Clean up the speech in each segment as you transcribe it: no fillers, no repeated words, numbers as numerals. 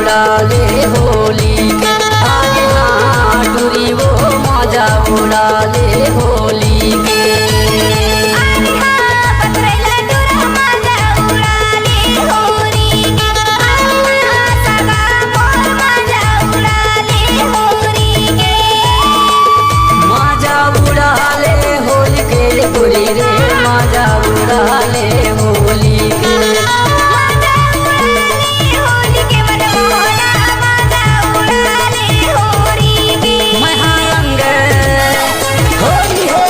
उड़ा ले होली के। आगे हाँ टूरी वो मजा उड़ा ले होली के। टूरी रे मजा उड़ा ले होली के। महारंग होली है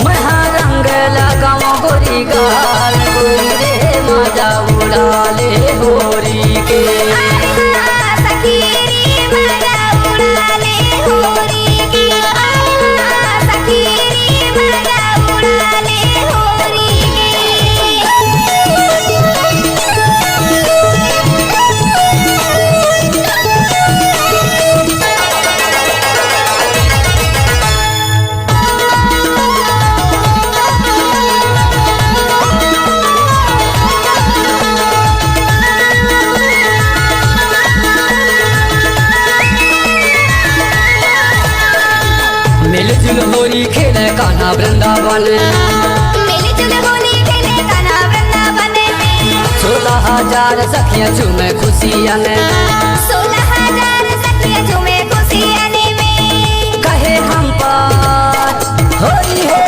महारंग लगाओ गोरी गाल गोरी रे मजा उड़ा ले होली के। मिलजुल होली खेले कान्हा वृंदावन। मिलजुल होली खेले कान्हा वृंदावन में। 16,000 सखियां झूमे खुशियां ने। 16,000 सखियां झूमे खुशियां में। कहे हम पार होली है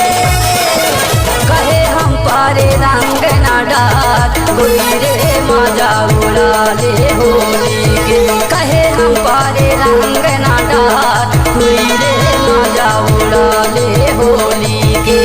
कहे हम पारे रंग ना डाल गोरी रे मजा उड़ा ले होली के। कहे हम पारे रंग ना डाल गोरी रे मजा उड़ा ले होली के।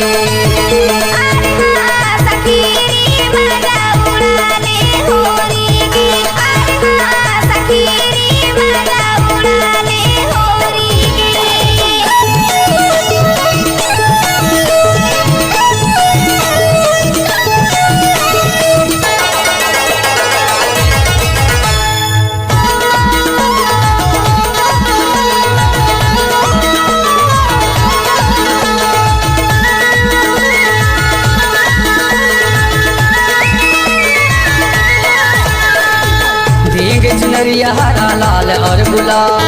चुनरिया हरा लाल और गुलाब।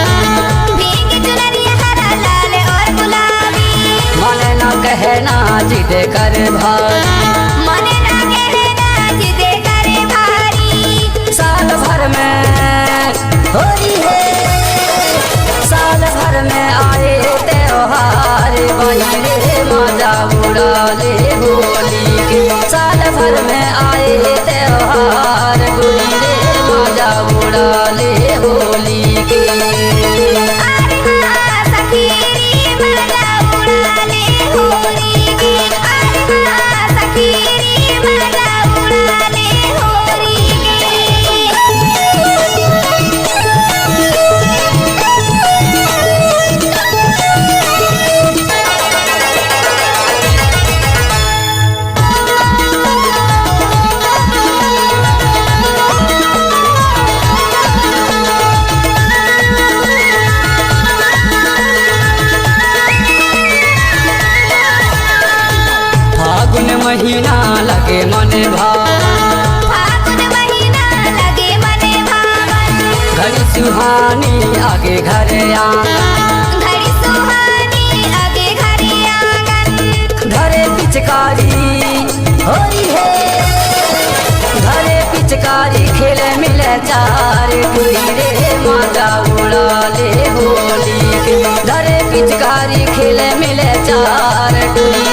भीगी चुनरिया हरा लाल और गुलाबी। माने ना कहना जिद कर भारी। माने ना कहना जिद कर भारी। साल भर में होली है साल भर में आए त्योहार वही रे मजा उड़ा ले होली के। साल भर में आए त्योहार गोरी रे मजा उड़ा ले होली के। महीना लगे मन भावन। फागुन महीना लगे मन भावन। घड़ी सुहानी आगे घर आंगन। घड़ी सुहानी आगे घर आंगन। घरे पिचकारी होली है घरे पिचकारी खेले मिले चार टूरी रे मजा उड़ा ले होली के। घरे पिचकारी खेले मिले चार टूरी